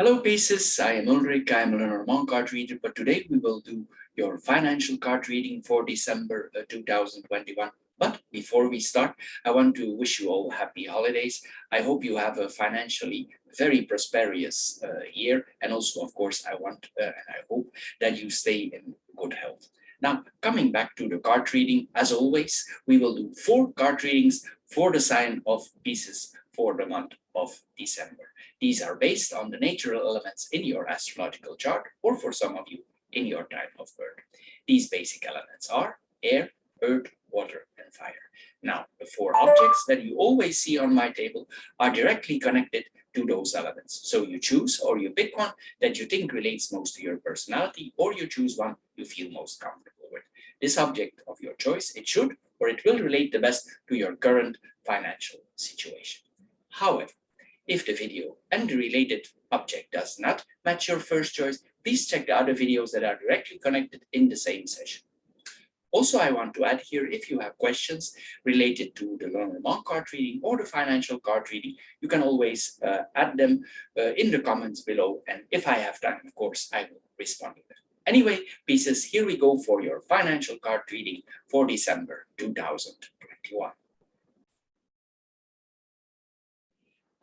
Hello Pisces, I am Ulrich, I am a Lenormand card reader, but today we will do your financial card reading for December 2021. But before we start, I want to wish you all happy holidays. I hope you have a financially very prosperous year, and also, of course, I hope that you stay in good health. Now, coming back to the card reading, as always, we will do 4 card readings for the sign of Pisces for the month of December. These are based on the natural elements in your astrological chart, or for some of you, in your time of birth. These basic elements are air, earth, water, and fire. Now, the 4 objects that you always see on my table are directly connected to those elements. So you choose or you pick one that you think relates most to your personality, or you choose one you feel most comfortable with. This object of your choice, it should or it will relate the best to your current financial situation. However, if the video and the related object does not match your first choice, please check the other videos that are directly connected in the same session. Also, I want to add here, if you have questions related to the Lenormand card reading or the financial card reading, you can always add them in the comments below. And if I have time, of course, I will respond to them. Anyway, Pisces, here we go for your financial card reading for December 2021.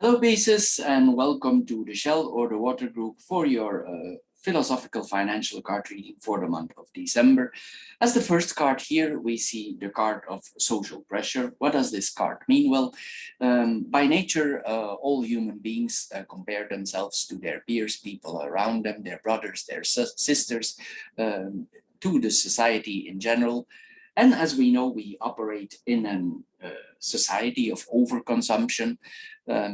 Hello Pisces, and welcome to the Shell or the Water Group for your philosophical financial card reading for the month of December. As the first card here, we see the card of social pressure. What does this card mean? Well, by nature, all human beings compare themselves to their peers, people around them, their brothers, their sisters, to the society in general. And as we know, we operate in a society of overconsumption.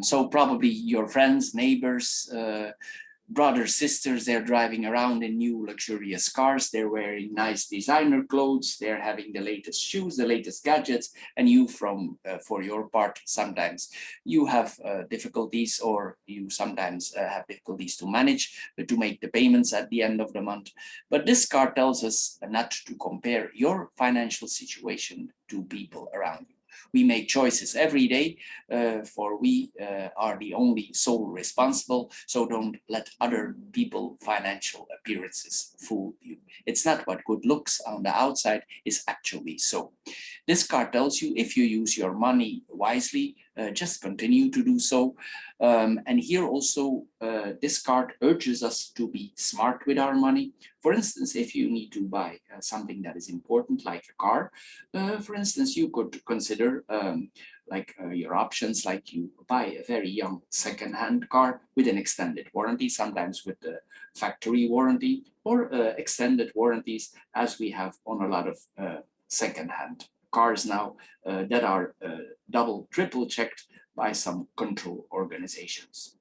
So probably your friends, neighbors, brothers, sisters, they're driving around in new luxurious cars, they're wearing nice designer clothes, they're having the latest shoes, the latest gadgets, and you for your part, sometimes you have difficulties, or you sometimes have difficulties to manage, to make the payments at the end of the month. But this card tells us not to compare your financial situation to people around you. We make choices every day, for we are the only soul responsible. So don't let other people' financial appearances fool you. It's not what good looks on the outside is actually so. This card tells you if you use your money wisely, just continue to do so. And here also, this card urges us to be smart with our money. For instance, if you need to buy something that is important, like a car, for instance, you could consider your options, like you buy a very young second-hand car with an extended warranty, sometimes with the factory warranty, or extended warranties, as we have on a lot of second-hand cars now that are double, triple checked by some control organizations.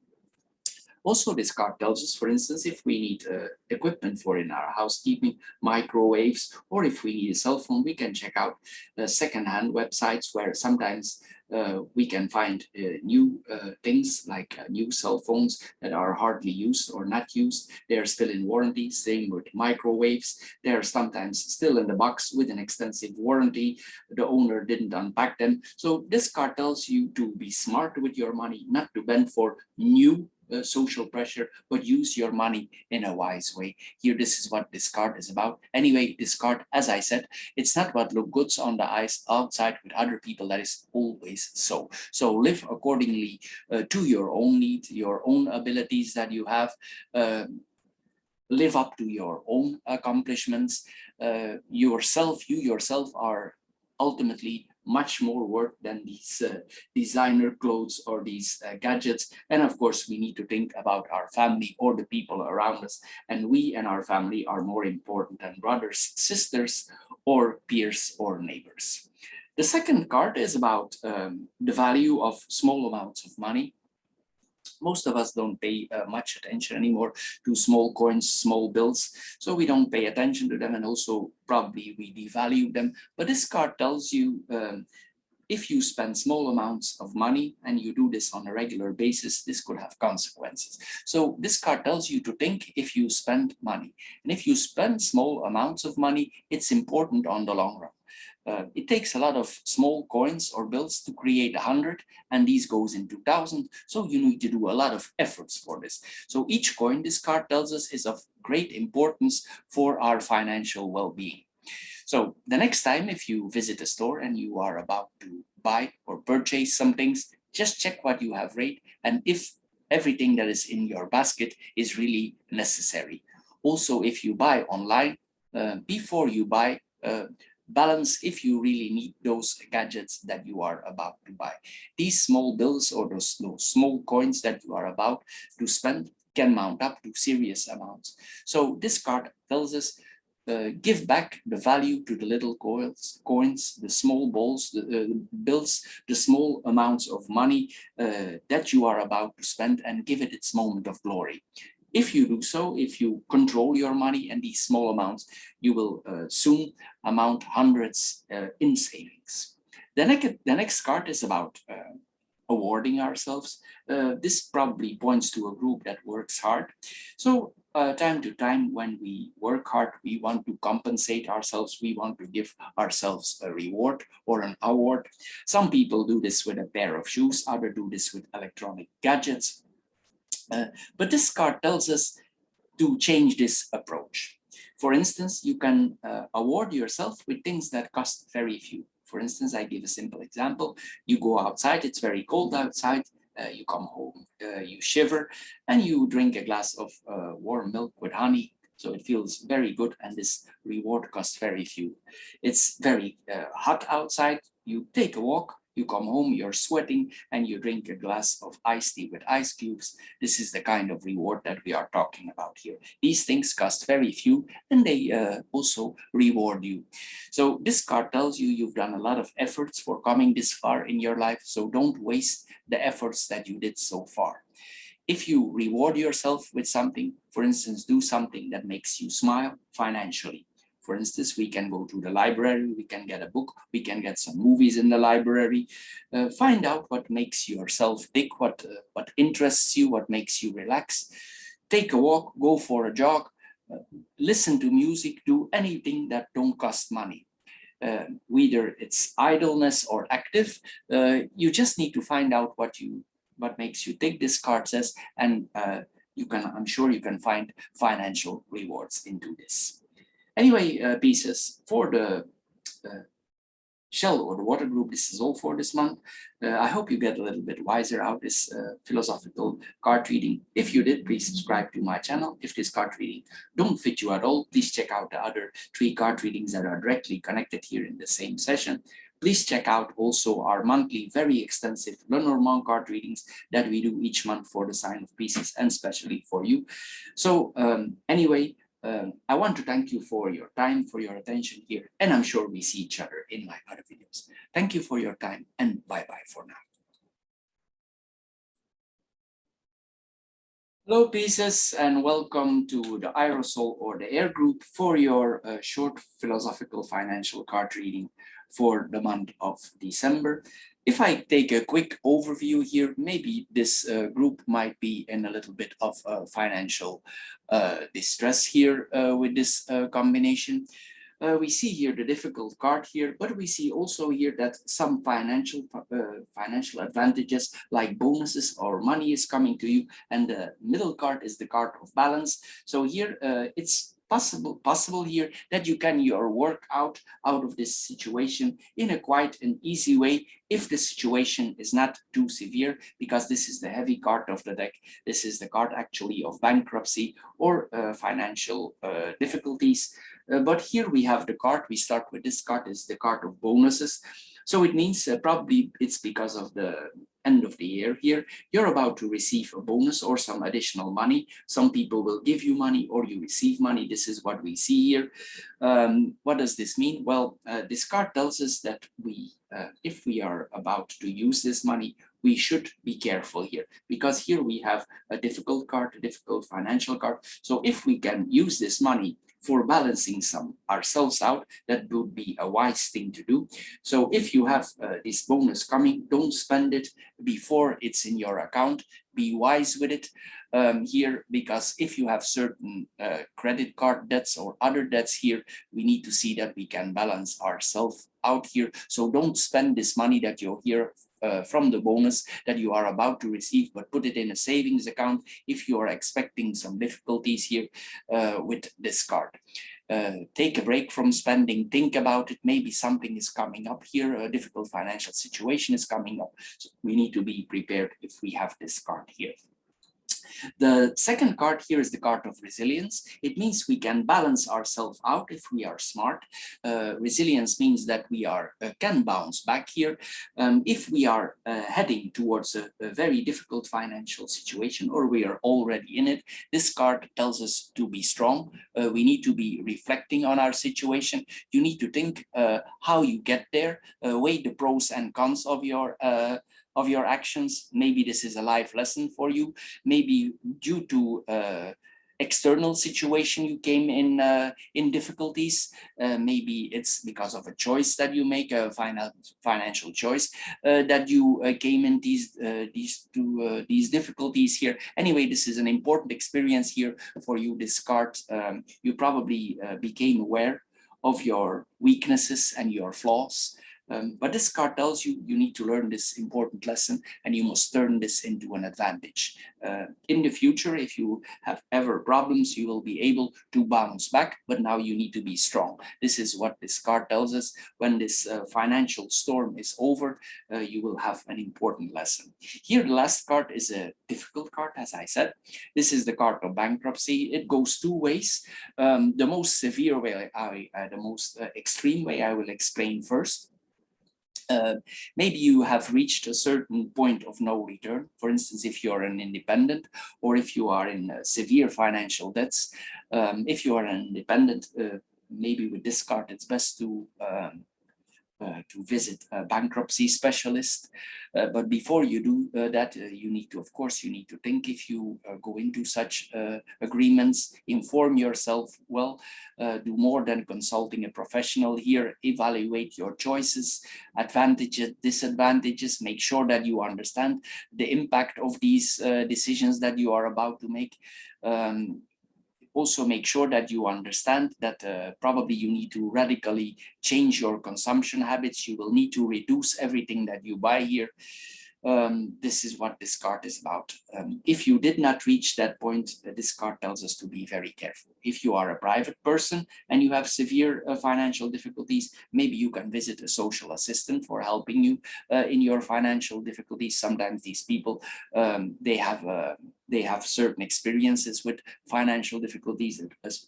Also, this card tells us, for instance, if we need equipment for in our housekeeping, microwaves, or if we need a cell phone, we can check out second-hand websites where sometimes we can find new things, like new cell phones that are hardly used or not used. They're still in warranty. Same with microwaves. They're sometimes still in the box with an extensive warranty. The owner didn't unpack them. So this card tells you to be smart with your money, not to bend for new social pressure, but use your money in a wise way. Here, this is what this card is about. Anyway, this card, as I said, it's not what look good on the eyes outside with other people. That is always so. So live accordingly to your own needs, your own abilities that you have. Live up to your own accomplishments. You yourself are ultimately much more worth than these designer clothes or these gadgets. And of course, we need to think about our family or the people around us. And we and our family are more important than brothers, sisters, or peers or neighbors. The second card is about the value of small amounts of money. Most of us don't pay much attention anymore to small coins, small bills. So we don't pay attention to them, and also probably we devalue them. But this card tells you if you spend small amounts of money and you do this on a regular basis, this could have consequences. So this card tells you to think if you spend money. And if you spend small amounts of money, it's important on the long run. It takes a lot of small coins or bills to create 100, and these goes into 1,000. So you need to do a lot of efforts for this. So each coin, this card tells us, is of great importance for our financial well-being. So the next time, if you visit a store and you are about to buy or purchase some things, just check what you have rate and if everything that is in your basket is really necessary. Also, if you buy online, before you buy, balance if you really need those gadgets that you are about to buy. These small bills or those small coins that you are about to spend can mount up to serious amounts. So this card tells us, give back the value to the little coins, the small balls, the bills, the small amounts of money that you are about to spend, and give it its moment of glory. If you do so, if you control your money and these small amounts, you will soon amount hundreds in savings. The next card is about awarding ourselves. This probably points to a group that works hard. So time to time, when we work hard, we want to compensate ourselves. We want to give ourselves a reward or an award. Some people do this with a pair of shoes, others do this with electronic gadgets. But this card tells us to change this approach. For instance, you can award yourself with things that cost very few. For instance, I give a simple example. You go outside, it's very cold outside, you come home, you shiver, and you drink a glass of warm milk with honey. So it feels very good, and this reward costs very few. It's very hot outside, you take a walk, you come home, you're sweating, and you drink a glass of iced tea with ice cubes. This is the kind of reward that we are talking about here. These things cost very few, and they also reward you. So this card tells you you've done a lot of efforts for coming this far in your life, so don't waste the efforts that you did so far. If you reward yourself with something, for instance, do something that makes you smile financially. For instance, we can go to the library, we can get a book, we can get some movies in the library, find out what makes yourself tick, what interests you, what makes you relax. Take a walk, go for a jog, listen to music, do anything that don't cost money. Whether it's idleness or active, you just need to find out what makes you tick, this card says, and I'm sure you can find financial rewards into this. Anyway, Pisces, for the shell or the water group, this is all for this month. I hope you get a little bit wiser out this philosophical card reading. If you did, please subscribe to my channel. If this card reading don't fit you at all, please check out the other 3 card readings that are directly connected here in the same session. Please check out also our monthly, very extensive Lenormand card readings that we do each month for the sign of Pisces and especially for you. So anyway, I want to thank you for your time, for your attention here, and I'm sure we see each other in my other videos. Thank you for your time, and bye-bye for now. Hello, Pisces, and welcome to the Aerosol or the Air group for your short philosophical financial card reading for the month of December. If I take a quick overview here, maybe this group might be in a little bit of financial distress here with this combination. We see here the difficult card here, but we see also here that some financial advantages like bonuses or money is coming to you, and the middle card is the card of balance. So here it's possible here that you can your work out of this situation in a quite an easy way if the situation is not too severe, because this is the heavy card of the deck. This is the card actually of bankruptcy or financial difficulties. But here we have the card. We start with this card, is the card of bonuses. So it means probably it's because of the end of the year here, you're about to receive a bonus or some additional money. Some people will give you money or you receive money. This is what we see here. What does this mean? Well, this card tells us that if we are about to use this money, we should be careful here, because here we have a difficult card, a difficult financial card. So if we can use this money for balancing ourselves out, that would be a wise thing to do. So if you have this bonus coming, don't spend it before it's in your account. be wise with it here, because if you have certain credit card debts or other debts here, we need to see that we can balance ourselves out here. So don't spend this money that you're here from the bonus that you are about to receive, but put it in a savings account if you are expecting some difficulties here with this card. Take a break from spending, think about it. Maybe something is coming up here, a difficult financial situation is coming up. So we need to be prepared if we have this card here. The second card here is the card of resilience. It means we can balance ourselves out if we are smart. Resilience means that we can bounce back here. If we are heading towards a very difficult financial situation, or we are already in it, this card tells us to be strong. We need to be reflecting on our situation. You need to think how you get there, weigh the pros and cons of your actions. Maybe this is a life lesson for you. Maybe due to external situation you came in difficulties. Maybe it's because of a choice that you make, a financial choice that you came in these difficulties here. Anyway, this is an important experience here for you. This card, you probably became aware of your weaknesses and your flaws. But this card tells you you need to learn this important lesson, and you must turn this into an advantage. In the future, if you have ever problems, you will be able to bounce back, but now you need to be strong. This is what this card tells us. When this financial storm is over, you will have an important lesson. Here, the last card is a difficult card, as I said. This is the card of bankruptcy. It goes two ways. The most severe way, the most extreme way, I will explain first. Maybe you have reached a certain point of no return. For instance, if you're an independent, or if you are in severe financial debts. If you are an independent, maybe with this card, it's best to visit a bankruptcy specialist. But before you do that, you need to, of course, you need to think if you go into such agreements, inform yourself well, do more than consulting a professional here, evaluate your choices, advantages, disadvantages, make sure that you understand the impact of these decisions that you are about to make. Also make sure that you understand that probably you need to radically change your consumption habits. You will need to reduce everything that you buy here. This is what this card is about. If you did not reach that point, this card tells us to be very careful. If you are a private person and you have severe financial difficulties, maybe you can visit a social assistant for helping you in your financial difficulties. Sometimes these people, they have certain experiences with financial difficulties,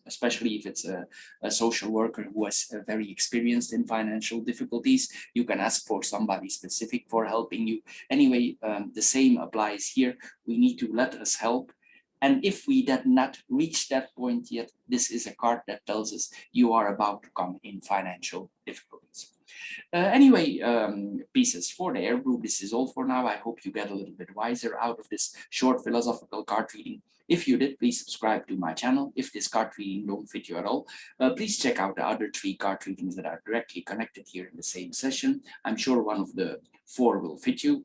especially if it's a social worker who is very experienced in financial difficulties. You can ask for somebody specific for helping you. Anyway, the same applies here. We need to let us help. And if we did not reach that point yet, this is a card that tells us you are about to come in financial difficulties. Anyway, Pisces, for the air group, this is all for now. I hope you get a little bit wiser out of this short philosophical card reading. If you did, please subscribe to my channel. If this card reading don't fit you at all, please check out the other 3 card readings that are directly connected here in the same session. I'm sure one of the 4 will fit you.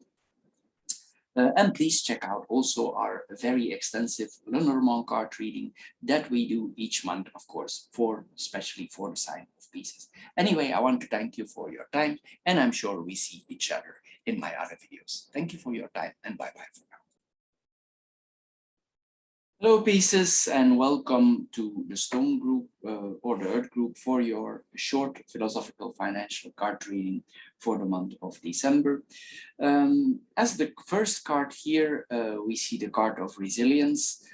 And please check out also our very extensive Lenormand card reading that we do each month, of course, especially for the sign of Pisces. Anyway, I want to thank you for your time, and I'm sure we see each other in my other videos. Thank you for your time, and bye-bye for now. Hello, Pisces, and welcome to the Stone group or the Earth group for your short philosophical financial card reading for the month of December. As the first card here, we see the card of resilience.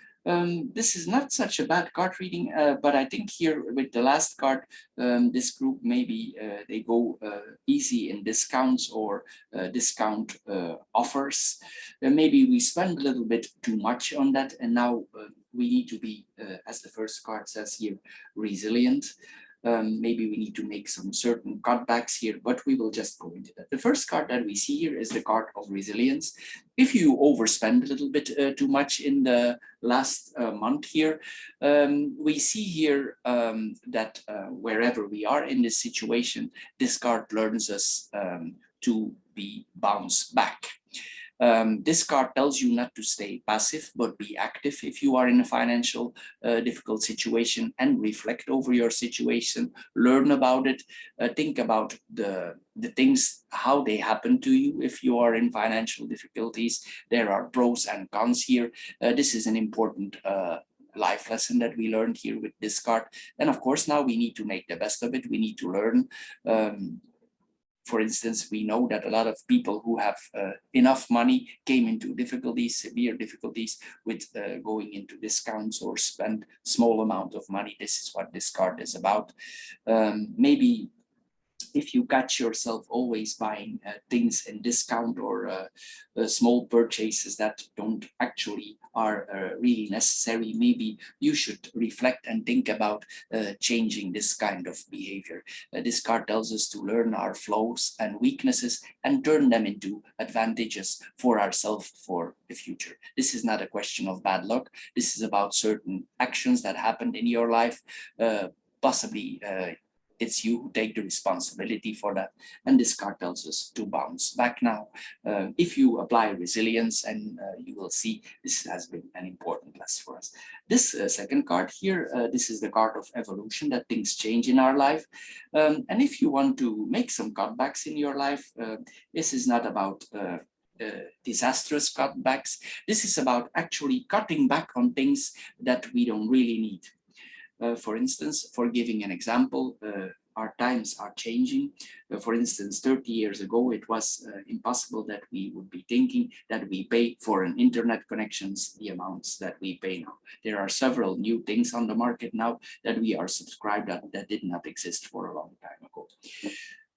This is not such a bad card reading, but I think here with the last card, this group maybe they go easy in discounts or discount offers. Maybe we spend a little bit too much on that, and now we need to be, as the first card says here, resilient. Maybe we need to make some certain cutbacks here, but we will just go into that. The first card that we see here is the card of resilience. If you overspend a little bit too much in the last month here, we see here that wherever we are in this situation, this card learns us to be bounce back. This card tells you not to stay passive, but be active if you are in a financial difficult situation, and reflect over your situation, learn about it, think about the things, how they happen to you if you are in financial difficulties. There are pros and cons here. This is an important life lesson that we learned here with this card. And of course, now we need to make the best of it. We need to learn. For instance, we know that a lot of people who have enough money came into difficulties, severe difficulties, with going into discounts or spend small amount of money. This is what this card is about. Maybe if you catch yourself always buying things in discount, or small purchases that don't actually are really necessary, maybe you should reflect and think about changing this kind of behavior. This card tells us to learn our flaws and weaknesses and turn them into advantages for ourselves for the future. This is not a question of bad luck. This is about certain actions that happened in your life. Possibly it's you who take the responsibility for that. And this card tells us to bounce back now. If you apply resilience, and you will see this has been an important lesson for us. This second card here, this is the card of evolution, that things change in our life. And if you want to make some cutbacks in your life, this is not about disastrous cutbacks. This is about actually cutting back on things that we don't really need. For instance, for giving an example, our times are changing. For instance, 30 years ago, it was impossible that we would be thinking that we pay for an internet connections the amounts that we pay now. There are several new things on the market now that we are subscribed that did not exist for a long time ago.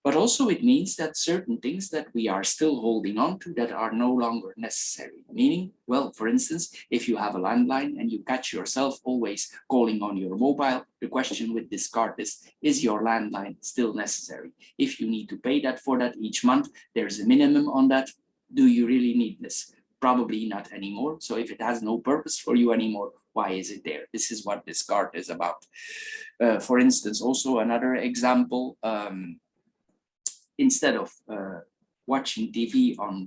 But also it means that certain things that we are still holding on to that are no longer necessary. Meaning, well, for instance, if you have a landline and you catch yourself always calling on your mobile, the question with this card is your landline still necessary? If you need to pay that for that each month, there's a minimum on that. Do you really need this? Probably not anymore. So if it has no purpose for you anymore, why is it there? This is what this card is about. For instance, also another example, instead of watching TV on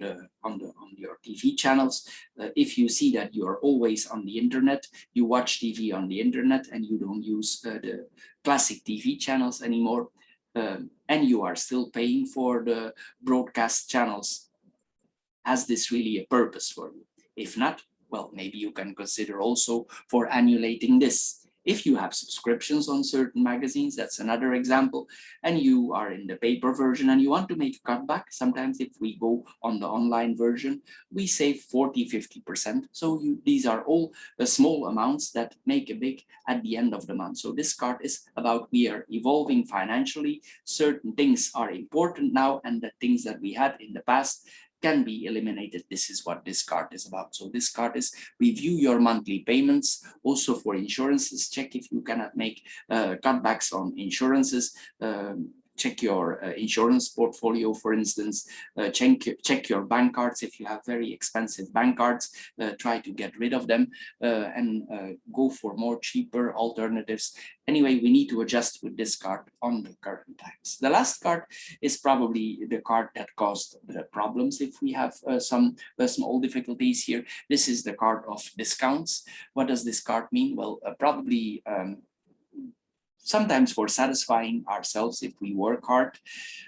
your TV channels, if you see that you are always on the internet, you watch TV on the internet and you don't use the classic TV channels anymore, and you are still paying for the broadcast channels, has this really a purpose for you? If not, well, maybe you can consider also for annulating this. If you have subscriptions on certain magazines, that's another example, and you are in the paper version and you want to make a cutback, sometimes if we go on the online version, we save 40–50%. So these are all the small amounts that make a big at the end of the month. So this card is about we are evolving financially. Certain things are important now, and the things that we had in the past can be eliminated. This is what this card is about. So this card is review your monthly payments. Also for insurances, check if you cannot make cutbacks on insurances. Check your insurance portfolio, for instance. Check your bank cards. If you have very expensive bank cards, try to get rid of them and go for more cheaper alternatives. Anyway, we need to adjust with this card on the current times. The last card is probably the card that caused the problems if we have some small difficulties here. This is the card of discounts. What does this card mean? Well, probably sometimes for satisfying ourselves if we work hard.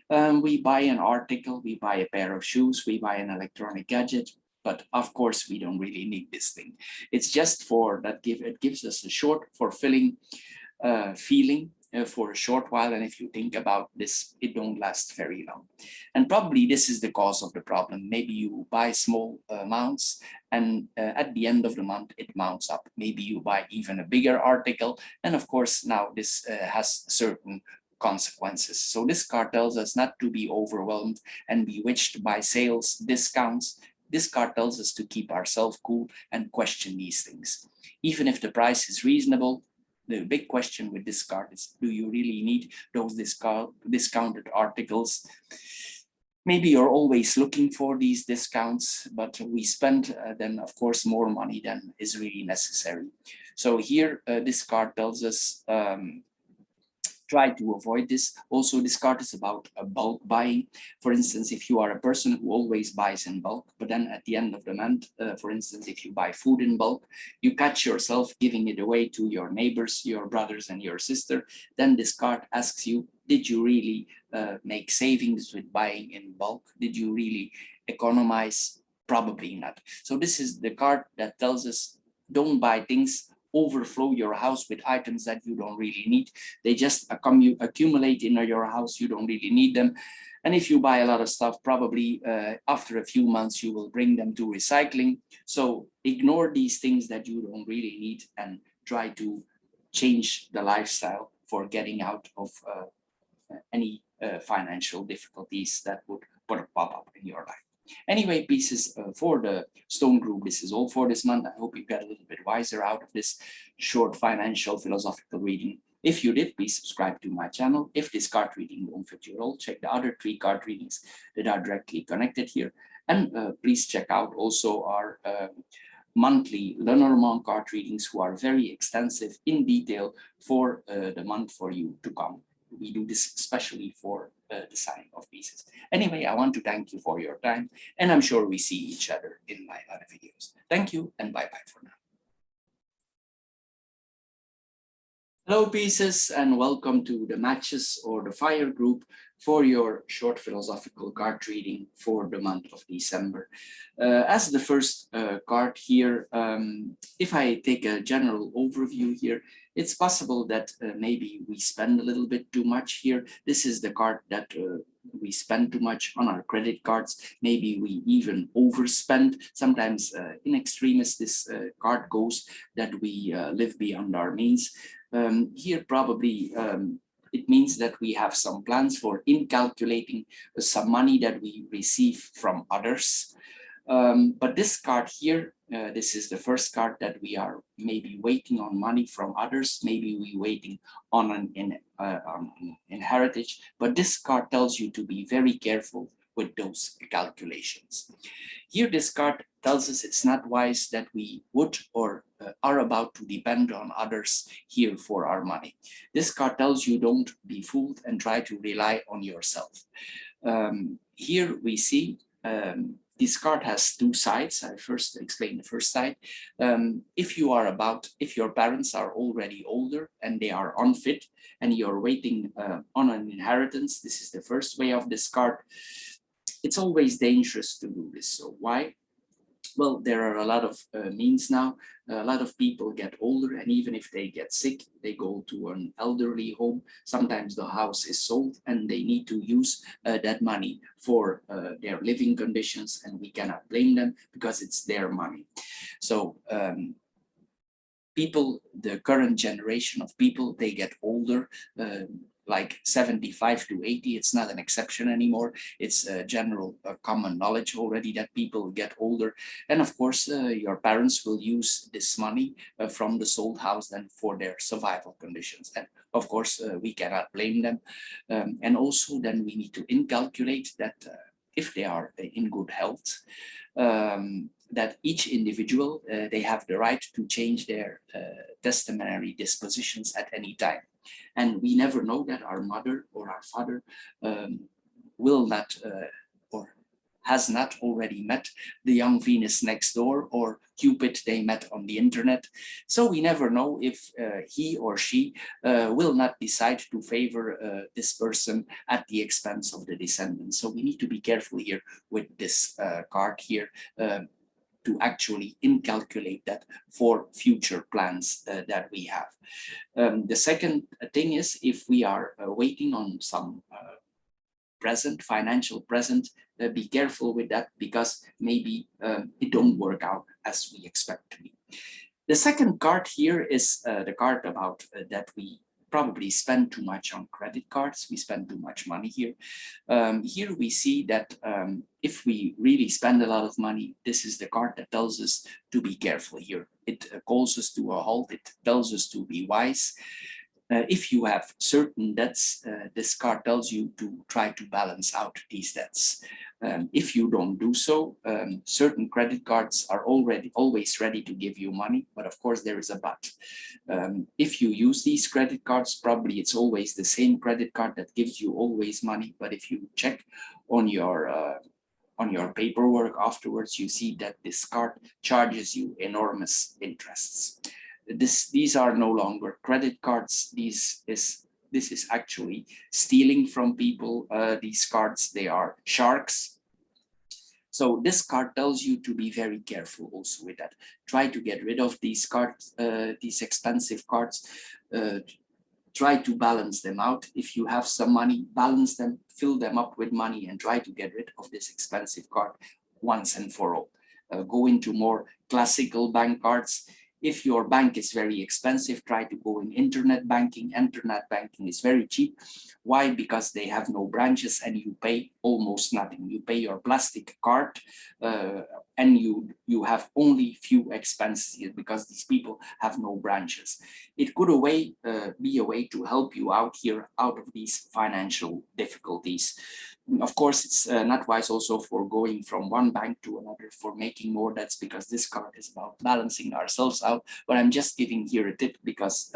We buy an article, we buy a pair of shoes, we buy an electronic gadget, but of course we don't really need this thing. It's just for that it gives us a short fulfilling feeling for a short while, and if you think about this, it don't last very long. And probably this is the cause of the problem. Maybe you buy small amounts and at the end of the month it mounts up. Maybe you buy even a bigger article, and of course now this has certain consequences. So this card tells us not to be overwhelmed and bewitched by sales discounts. This card tells us to keep ourselves cool and question these things. Even if the price is reasonable, the big question with this card is, do you really need those discounted articles? Maybe you're always looking for these discounts, but we spend then, of course, more money than is really necessary. So here, this card tells us Try to avoid this. Also, this card is about bulk buying. For instance, if you are a person who always buys in bulk, but then at the end of the month, for instance, if you buy food in bulk, you catch yourself giving it away to your neighbors, your brothers and your sister, then this card asks you, did you really make savings with buying in bulk? Did you really economize? Probably not. So this is the card that tells us, don't buy things, overflow your house with items that you don't really need. They just accumulate in your house. You don't really need them. And if you buy a lot of stuff, probably after a few months, you will bring them to recycling. So ignore these things that you don't really need and try to change the lifestyle for getting out of any financial difficulties that would pop up in your life. Anyway, Pisces, for the Stone Group, this is all for this month. I hope you got a little bit wiser out of this short financial philosophical reading. If you did, please subscribe to my channel. If this card reading won't fit your role, check the other 3 card readings that are directly connected here. And please check out also our monthly Lenormand card readings, who are very extensive in detail for the month for you to come. We do this especially for the sign of Pisces. Anyway, I want to thank you for your time, and I'm sure we see each other in my other videos. Thank you, and bye-bye for now. Hello, Pisces, and welcome to the Matches or the Fire group for your short philosophical card reading for the month of December. As the first card here, if I take a general overview here, it's possible that maybe we spend a little bit too much here. This is the card that we spend too much on our credit cards. Maybe we even overspend. Sometimes in extremis, this card goes that we live beyond our means. Here probably it means that we have some plans for incalculating some money that we receive from others. But this card here, this is the first card that we are maybe waiting on money from others. Maybe we waiting on an inheritance. But this card tells you to be very careful with those calculations. Here, this card tells us it's not wise that we would or are about to depend on others here for our money. This card tells you don't be fooled and try to rely on yourself. Here we see this card has 2 sides. I first explain the first side. If your parents are already older and they are unfit and you're waiting on an inheritance, this is the first way of this card. It's always dangerous to do this. So why? Well, there are a lot of means now. A lot of people get older, and even if they get sick, they go to an elderly home. Sometimes the house is sold and they need to use that money for their living conditions, and we cannot blame them because it's their money. So people, the current generation of people, they get older, like 75 to 80. It's not an exception anymore. It's a general common knowledge already that people get older. And of course, your parents will use this money from the sold house then for their survival conditions. And of course, we cannot blame them. And also then we need to incalculate that if they are in good health, that each individual, they have the right to change their testamentary dispositions at any time. And we never know that our mother or our father will not or has not already met the young Venus next door, or Cupid they met on the internet. So we never know if he or she will not decide to favor this person at the expense of the descendants. So we need to be careful here with this card here. To actually incalculate that for future plans that we have. The second thing is, if we are waiting on some financial present, be careful with that, because maybe it don't work out as we expect to be. The second card here is the card about that we probably spend too much on credit cards. We spend too much money here. Here we see that if we really spend a lot of money, this is the card that tells us to be careful here. It calls us to a halt. It tells us to be wise. If you have certain debts, this card tells you to try to balance out these debts. If you don't do so, certain credit cards are always ready to give you money, but of course there is a but. If you use these credit cards, probably it's always the same credit card that gives you always money. But if you check on your paperwork afterwards, you see that this card charges you enormous interests. These are no longer credit cards. This is actually stealing from people. These cards, they are sharks. So this card tells you to be very careful also with that. Try to get rid of these cards, these expensive cards. Try to balance them out. If you have some money, balance them, fill them up with money, and try to get rid of this expensive card once and for all. Go into more classical bank cards. If your bank is very expensive, try to go in internet banking. Internet banking is very cheap. Why? Because they have no branches and you pay almost nothing. You pay your plastic card and you have only few expenses here because these people have no branches. It could be a way to help you out here out of these financial difficulties. Of course, it's not wise also for going from one bank to another for making more debts, because this card is about balancing ourselves out. But I'm just giving here a tip because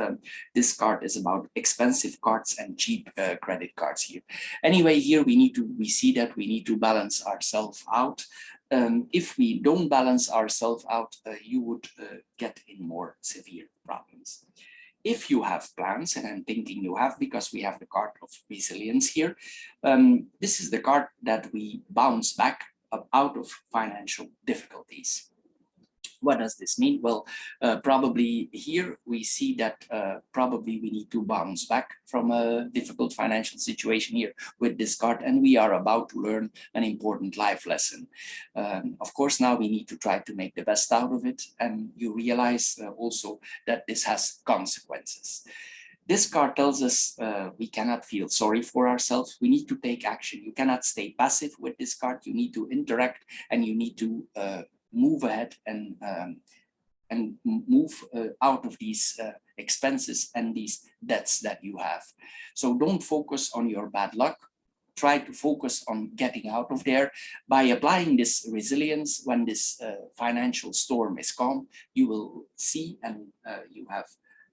this card is about expensive cards and cheap credit cards here. Anyway, here we see that we need to balance ourselves out. If we don't balance ourselves out, you would get in more severe problems. If you have plans, and I'm thinking you have because we have the card of resilience here, this is the card that we bounce back out of financial difficulties. What does this mean? Well, probably here we see that probably we need to bounce back from a difficult financial situation here with this card, and we are about to learn an important life lesson. Of course, now we need to try to make the best out of it, and you realize also that this has consequences. This card tells us we cannot feel sorry for ourselves. We need to take action. You cannot stay passive with this card. You need to interact, and you need to move ahead and move out of these expenses and these debts that you have. So don't focus on your bad luck. Try to focus on getting out of there. By applying this resilience, when this financial storm is calm, you will see and you have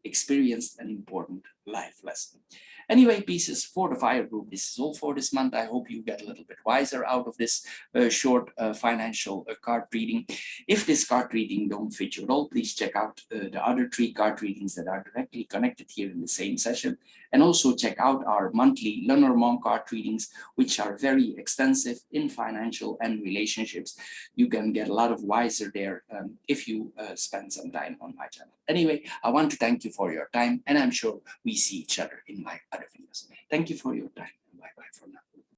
experienced an important life lesson. Anyway, Pisces, for the fire group, this is all for this month. I hope you get a little bit wiser out of this short financial card reading. If this card reading don't fit you at all, please check out the other 3 card readings that are directly connected here in the same session. And also check out our monthly Lenormand card readings, which are very extensive in financial and relationships. You can get a lot of wiser there if you spend some time on my channel. Anyway, I want to thank you for your time, and I'm sure we see each other in my other videos. Thank you for your time. Bye-bye for now.